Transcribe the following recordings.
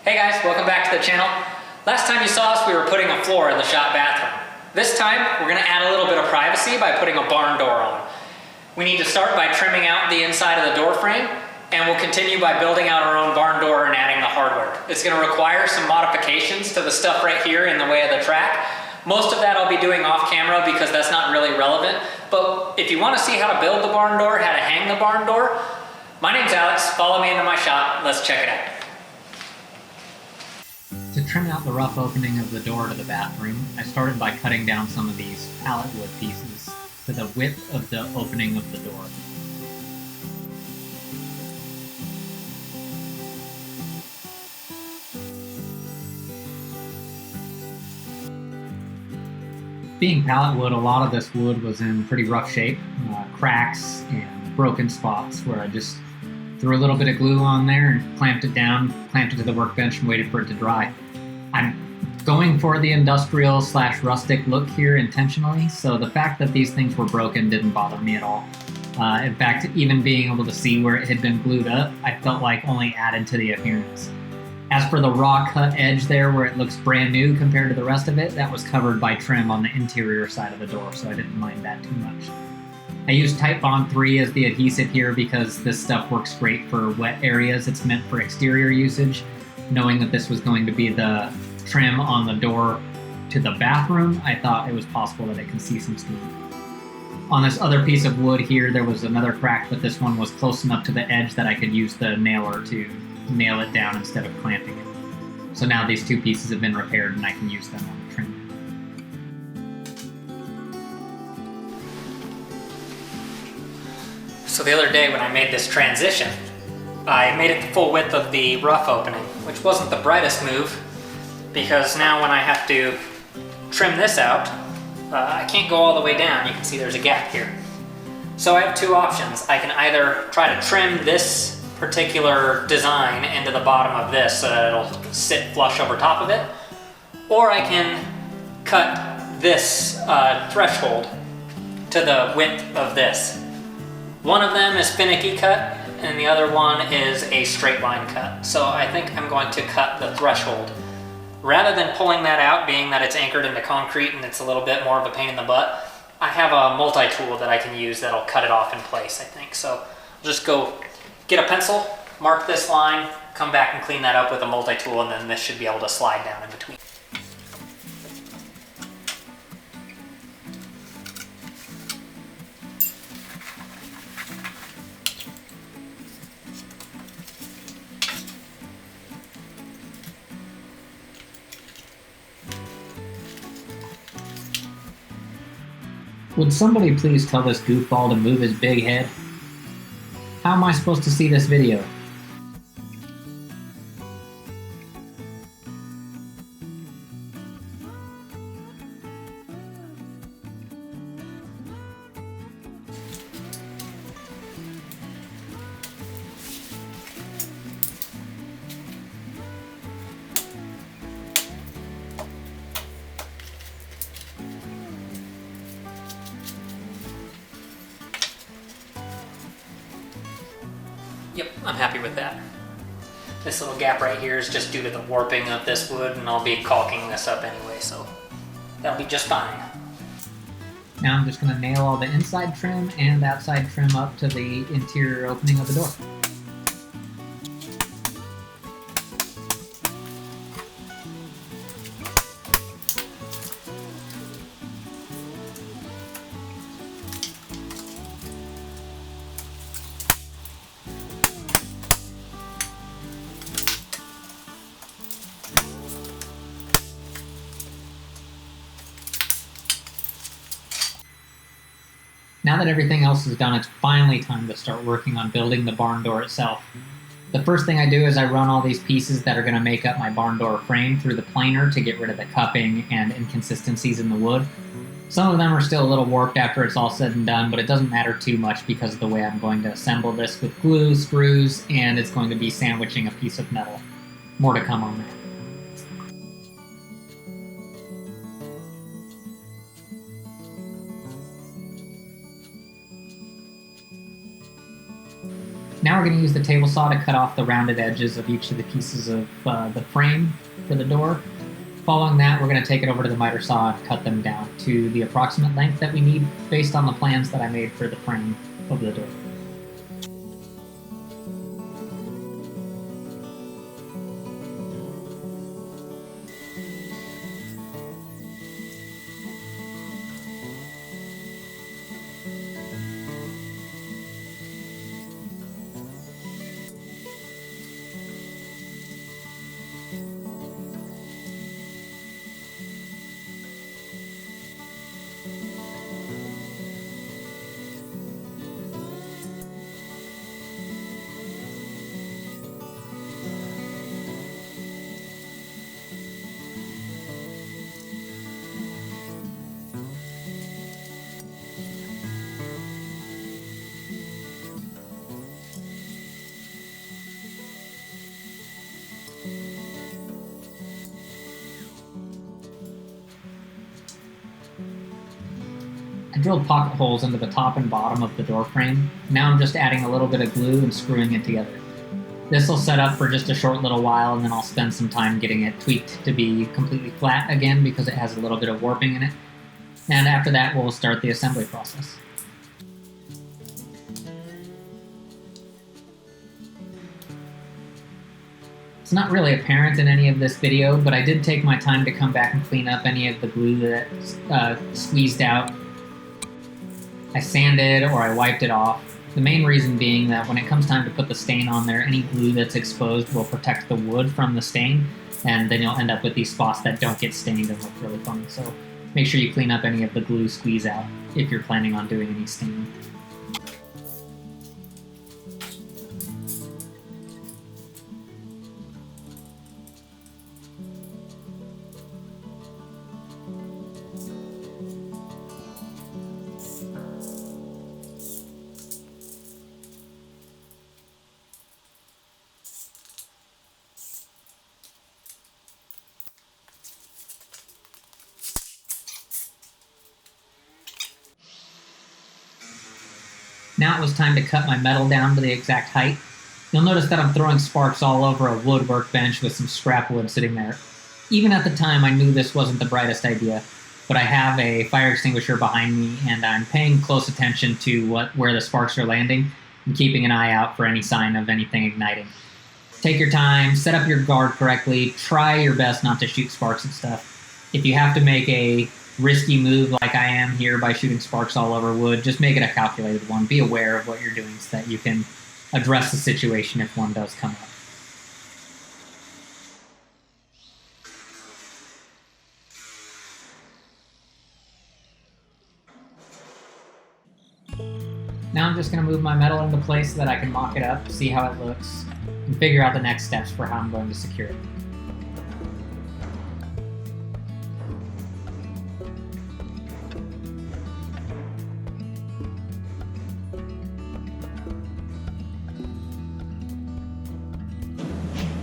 Hey guys, welcome back to the channel. Last time you saw us, we were putting a floor in the shop bathroom. This time, we're gonna add a little bit of privacy by putting a barn door on. We need to start by trimming out the inside of the door frame, and we'll continue by building out our own barn door and adding the hardware. It's gonna require some modifications to the stuff right here in the way of the track. Most of that I'll be doing off camera because that's not really relevant, but if you wanna see how to build the barn door, how to hang the barn door, my name's Alex, follow me into my shop, let's check it out. To trim out the rough opening of the door to the bathroom, I started by cutting down some of these pallet wood pieces to the width of the opening of the door. Being pallet wood, a lot of this wood was in pretty rough shape, cracks and broken spots where I just threw a little bit of glue on there and clamped it down, clamped it to the workbench and waited for it to dry. I'm going for the industrial / rustic look here intentionally, so the fact that these things were broken didn't bother me at all. In fact, even being able to see where it had been glued up, I felt like only added to the appearance. As for the raw cut edge there where it looks brand new compared to the rest of it, that was covered by trim on the interior side of the door, so I didn't mind that too much. I used Titebond 3 as the adhesive here because this stuff works great for wet areas. It's meant for exterior usage. Knowing that this was going to be the trim on the door to the bathroom, I thought it was possible that it can see some steam. On this other piece of wood here, there was another crack, but this one was close enough to the edge that I could use the nailer to nail it down instead of clamping it. So now these two pieces have been repaired and I can use them on the trim. So the other day when I made this transition, I made it the full width of the rough opening, which wasn't the brightest move because now when I have to trim this out, I can't go all the way down. You can see there's a gap here. So I have two options. I can either try to trim this particular design into the bottom of this so that it'll sit flush over top of it, or I can cut this threshold to the width of this. One of them is finicky cut, and the other one is a straight line cut. So I think I'm going to cut the threshold. Rather than pulling that out, being that it's anchored into concrete and it's a little bit more of a pain in the butt, I have a multi-tool that I can use that'll cut it off in place, I think. So I'll just go get a pencil, mark this line, come back and clean that up with a multi-tool, and then this should be able to slide down in between. Would somebody please tell this goofball to move his big head? How am I supposed to see this video? Yep, I'm happy with that. This little gap right here is just due to the warping of this wood, and I'll be caulking this up anyway, so that'll be just fine. Now I'm just going to nail all the inside trim and outside trim up to the interior opening of the door. Now that everything else is done, it's finally time to start working on building the barn door itself. The first thing I do is I run all these pieces that are going to make up my barn door frame through the planer to get rid of the cupping and inconsistencies in the wood. Some of them are still a little warped after it's all said and done, but it doesn't matter too much because of the way I'm going to assemble this with glue, screws, and it's going to be sandwiching a piece of metal. More to come on that. Now we're going to use the table saw to cut off the rounded edges of each of the pieces of the frame for the door. Following that, we're going to take it over to the miter saw and cut them down to the approximate length that we need based on the plans that I made for the frame of the door. I drilled pocket holes into the top and bottom of the door frame. Now I'm just adding a little bit of glue and screwing it together. This will set up for just a short little while, and then I'll spend some time getting it tweaked to be completely flat again because it has a little bit of warping in it. And after that, we'll start the assembly process. It's not really apparent in any of this video, but I did take my time to come back and clean up any of the glue that squeezed out. I sanded or I wiped it off. The main reason being that when it comes time to put the stain on there, any glue that's exposed will protect the wood from the stain, and then you'll end up with these spots that don't get stained and look really funny. So make sure you clean up any of the glue squeeze out if you're planning on doing any staining. Now it was time to cut my metal down to the exact height. You'll notice that I'm throwing sparks all over a wood workbench with some scrap wood sitting there. Even at the time, I knew this wasn't the brightest idea, but I have a fire extinguisher behind me, and I'm paying close attention to where the sparks are landing and keeping an eye out for any sign of anything igniting. Take your time, set up your guard correctly, try your best not to shoot sparks and stuff. If you have to make a risky move like I am here by shooting sparks all over wood, just make it a calculated one. Be aware of what you're doing so that you can address the situation if one does come up. Now I'm just going to move my metal into place so that I can mock it up, see how it looks, and figure out the next steps for how I'm going to secure it.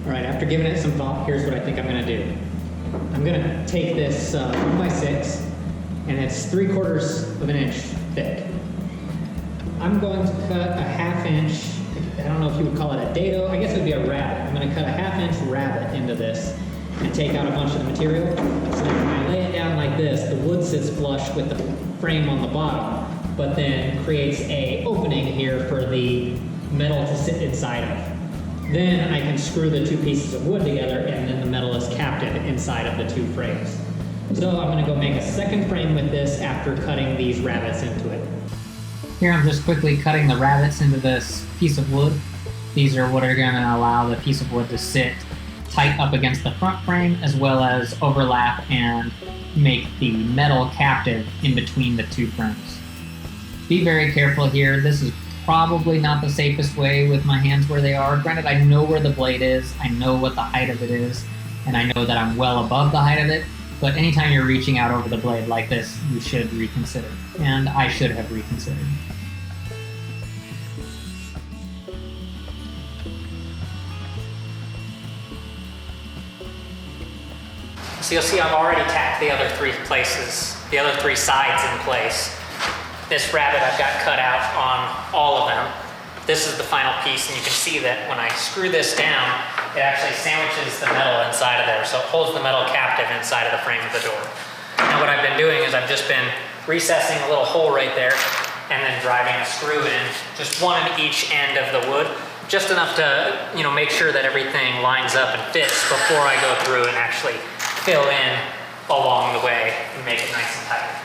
Alright, after giving it some thought, here's what I think I'm going to do. I'm going to take this 1x6, and it's 3/4 of an inch thick. I'm going to cut a 1/2 inch, I don't know if you would call it a dado, I guess it would be a rabbet. I'm going to cut a 1/2 inch rabbet into this and take out a bunch of the material. So when I lay it down like this, the wood sits flush with the frame on the bottom, but then creates an opening here for the metal to sit inside of. Then I can screw the two pieces of wood together, and then the metal is captive inside of the two frames. So I'm going to go make a second frame with this after cutting these rabbets into it. Here I'm just quickly cutting the rabbets into this piece of wood. These are what are going to allow the piece of wood to sit tight up against the front frame, as well as overlap and make the metal captive in between the two frames. Be very careful here. This is probably not the safest way with my hands where they are. Granted, I know where the blade is, I know what the height of it is, and I know that I'm well above the height of it, but anytime you're reaching out over the blade like this, you should reconsider. And I should have reconsidered. So you'll see I've already tacked the other three sides in place. This rabbet I've got cut out on all of them. This is the final piece, and you can see that when I screw this down, it actually sandwiches the metal inside of there, so it holds the metal captive inside of the frame of the door. Now what I've been doing is I've just been recessing a little hole right there and then driving a screw in, just one in each end of the wood, just enough to, make sure that everything lines up and fits before I go through and actually fill in along the way and make it nice and tight.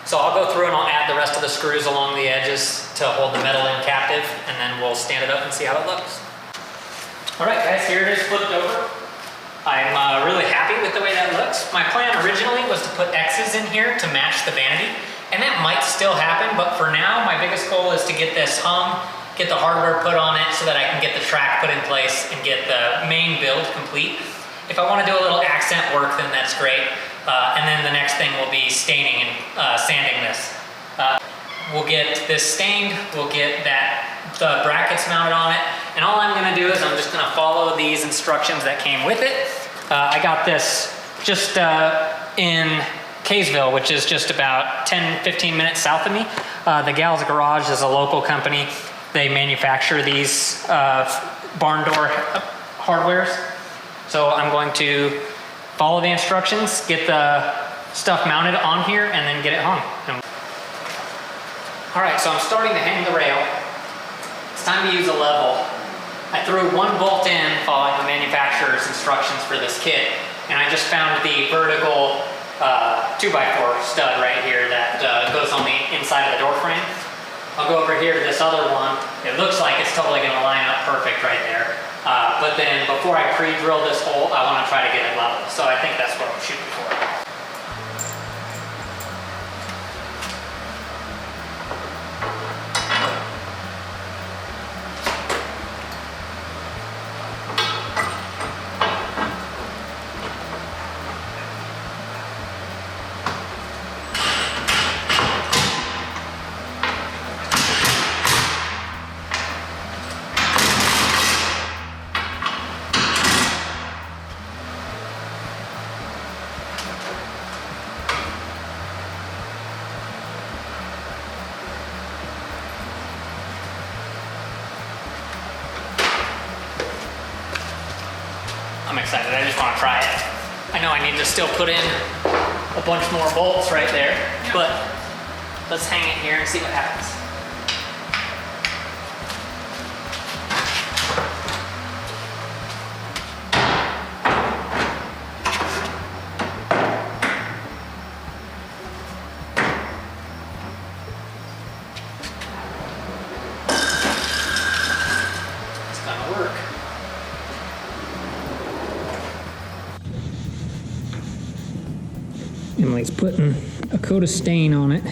So I'll go through and I'll add the rest of the screws along the edges to hold the metal in captive, and then we'll stand it up and see how it looks. All right guys, here it is flipped over. I'm really happy with the way that looks. My plan originally was to put X's in here to match the vanity, and that might still happen, but for now, my biggest goal is to get this hung, get the hardware put on it so that I can get the track put in place and get the main build complete. If I want to do a little accent work, then that's great. And then the next thing will be staining and sanding this. We'll get this stained, we'll get the brackets mounted on it, and all I'm gonna do is I'm just gonna follow these instructions that came with it. I got this just in Kaysville, which is just about 10-15 minutes south of me. The Gal's Garage is a local company. They manufacture these barn door hardwares. So I'm going to follow the instructions, get the stuff mounted on here, and then get it hung. All right, so I'm starting to hang the rail. It's time to use a level. I threw one bolt in following the manufacturer's instructions for this kit, and I just found the vertical 2x4 stud right here that goes on the inside of the door frame. I'll go over here to this other one. It looks like it's totally gonna line up perfect right there. But then before I pre-drill this hole, I wanna try to get it level. So I think that's what I'm shooting for. I'm excited, I just want to try it. I know I need to still put in a bunch more bolts right there, but let's hang it here and see what happens. It's gonna work. Emily's putting a coat of stain on it,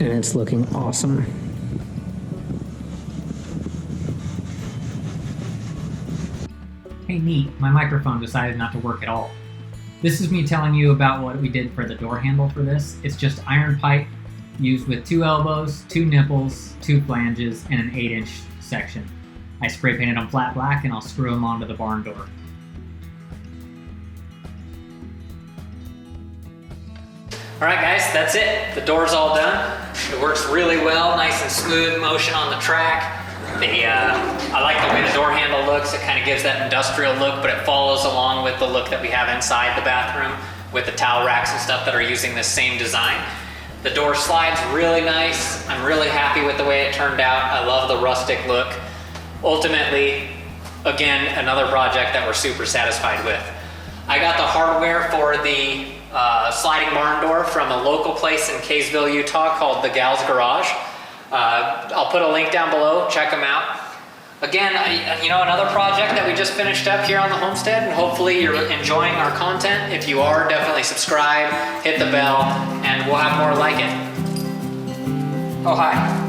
and it's looking awesome. Hey, neat, my microphone decided not to work at all. This is me telling you about what we did for the door handle for this. It's just iron pipe used with 2 elbows, 2 nipples, 2 flanges, and an 8-inch section. I spray painted them flat black, and I'll screw them onto the barn door. All right guys, that's it. The door's all done. It works really well, nice and smooth motion on the track. I like the way the door handle looks. It kind of gives that industrial look, but it follows along with the look that we have inside the bathroom with the towel racks and stuff that are using this same design. The door slides really nice. I'm really happy with the way it turned out. I love the rustic look. Ultimately, again, another project that we're super satisfied with. I got the hardware for the sliding barn door from a local place in Kaysville, Utah called the Gal's Garage. I'll put a link down below, check them out. Again, another project that we just finished up here on the homestead, and hopefully you're enjoying our content. If you are, definitely subscribe, hit the bell, and we'll have more like it. Oh, hi.